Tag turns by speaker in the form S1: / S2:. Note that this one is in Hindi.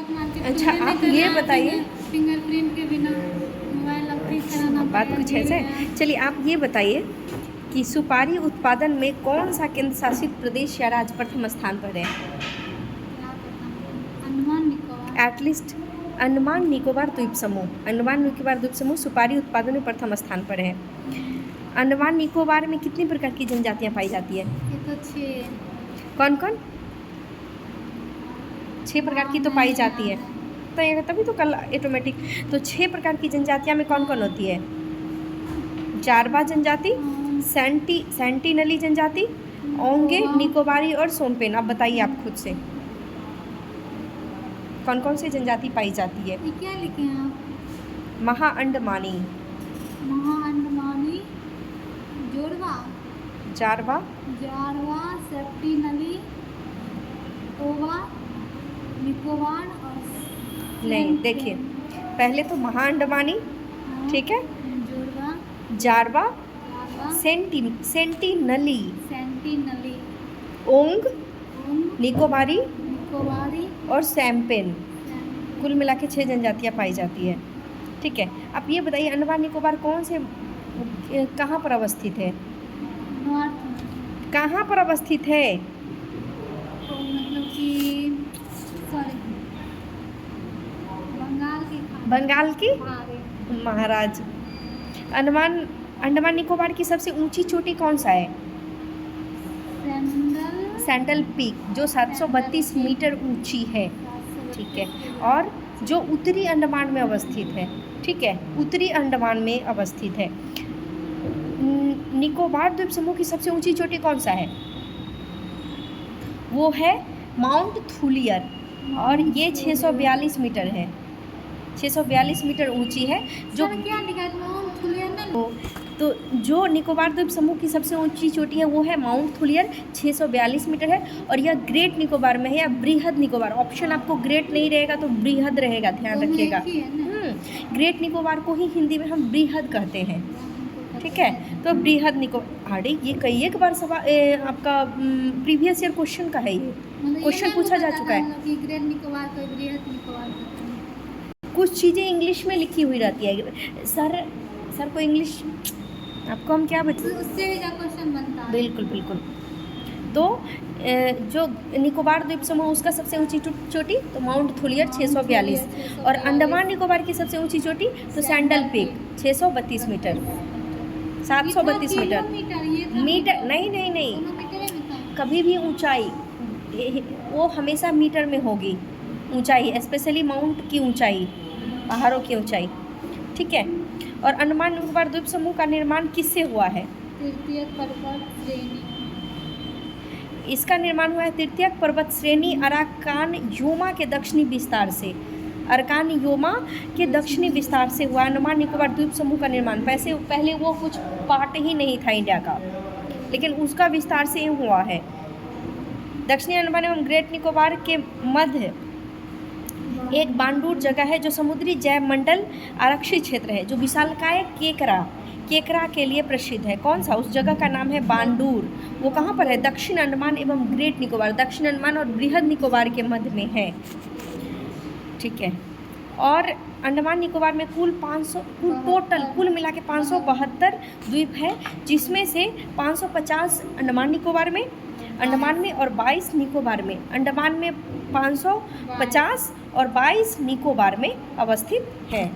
S1: अच्छा, आप ये बताइए,
S2: फिंगरप्रिंट के बिना मोबाइल अपडेट कराना
S1: बात
S2: पड़ेगा,
S1: कुछ ऐसा है। चलिए आप ये बताइए कि सुपारी उत्पादन में कौन सा केंद्र शासित प्रदेश या राज्य प्रथम स्थान पर है?
S2: क्या पता नहीं। अंडमान निकोबार।
S1: एटलीस्ट अंडमान निकोबार द्वीप समूह, अंडमान निकोबार द्वीप समूह सुपारी उत्पादन में प्रथम स्थान पर है। अंडमान निकोबार में कितनी प्रकार की जनजातियां पाई जाती है?
S2: ये तो 6
S1: कौन कौन? 6 प्रकार की तो पाई जाती है, तो ये तभी तो कल ऑटोमेटिक। तो 6 प्रकार की जनजातियां में कौन कौन होती है? जारवा जनजाति, सेंटिनली जनजाति, ओंगे, निकोबारी और सोमपेन। अब बताइए आप खुद से कौन कौन सी जनजाति पाई जाती है?
S2: ये क्या लिखे हैं आप?
S1: महा अंडमानी,
S2: महाअंडमानी, जोड़वा,
S1: जारवा,
S2: जारवा, सेप्टिनली, ओवा, निकोबार और
S1: नहीं देखिए, पहले तो महा अंडमानी, ठीक है,
S2: जोड़वा,
S1: जारवा,
S2: जारवा,
S1: सेंटिनली,
S2: सेंटिनली,
S1: ओंग, निकोबारी
S2: निकोबारी
S1: और सैम्पेन। कुल मिला के 6 जनजातियाँ पाई जाती है, ठीक है। आप ये बताइए अंडमान निकोबार कौन से कहाँ पर अवस्थित है?
S2: नॉर्थ में।
S1: कहाँ पर अवस्थित है?
S2: तो मतलब कि सॉरी,
S1: बंगाल की
S2: खाड़ी।
S1: महाराज। अंडमान निकोबार की सबसे ऊंची चोटी कौन सा है? सैंडल पीक, जो 732 मीटर ऊंची है, ठीक है। और जो उत्तरी अंडमान में अवस्थित है, ठीक है, उत्तरी अंडमान में अवस्थित है। निकोबार द्वीप समूह की सबसे ऊंची चोटी कौन सा है? वो है माउंट थुलियर, और ये 642 मीटर है, 642 मीटर ऊंची है। जो
S2: क्या लिखा है? माउंट थुलियर ना?
S1: तो जो निकोबार द्वीप समूह की सबसे ऊंची चोटी है वो है माउंट थुलियर, 642 मीटर है। और यह ग्रेट निकोबार में है या बृहद निकोबार। ऑप्शन आपको ग्रेट नहीं रहेगा तो बृहद रहेगा, ध्यान रखिएगा। ग्रेट निकोबार को ही हिंदी में हम बृहद कहते हैं, ठीक है। तो बृहद निकोबार, अरे ये कई एक बार सवाल आपका प्रीवियस ईयर क्वेश्चन का है, ये क्वेश्चन पूछा जा चुका है।
S2: ग्रेट निकोबार को बृहद निकोबार,
S1: कुछ चीज़ें इंग्लिश में लिखी हुई रहती है। सर को इंग्लिश आपको हम क्या बता,
S2: उससे ही क्वेश्चन बनता है।
S1: बिल्कुल बिल्कुल। तो जो निकोबार द्वीप समूह उसका सबसे ऊंची चोटी तो माउंट थुलियर 642, और अंडमान निकोबार की सबसे ऊंची चोटी तो Saddle Peak 632 metre, 732 metre. Metre नहीं नहीं नहीं, कभी भी ऊंचाई वो हमेशा मीटर में होगी, ऊंचाई स्पेशली माउंट की ऊंचाई, पहाड़ों की ऊंचाई, ठीक है। और अंडमान निकोबार द्वीप समूह का निर्माण किससे हुआ है?
S2: तृतीयक पर्वत श्रेणी।
S1: इसका निर्माण हुआ है तृतीयक पर्वत श्रेणी अराकान योमा के दक्षिणी विस्तार से, अरकान योमा के दक्षिणी विस्तार से हुआ अंडमान निकोबार द्वीप समूह का निर्माण। पहले वो कुछ पार्ट ही नहीं था इंडिया का, लेकिन उसका विस्तार से हुआ है। दक्षिणी अंडमान एवं ग्रेट निकोबार के मध्य एक बांडूर जगह है जो समुद्री जैव मंडल आरक्षित क्षेत्र है, जो विशालकाय केकरा के लिए प्रसिद्ध है। कौन सा? उस जगह का नाम है बांडूर। वो कहाँ पर है? दक्षिण अंडमान एवं ग्रेट निकोबार, दक्षिण अंडमान और बृहद निकोबार के मध्य में है, ठीक है। और अंडमान निकोबार में कुल मिला के 572 द्वीप है, जिसमें से 550 अंडमान में और 22 निकोबार में। अंडमान में 550 और 22 निकोबार में अवस्थित है।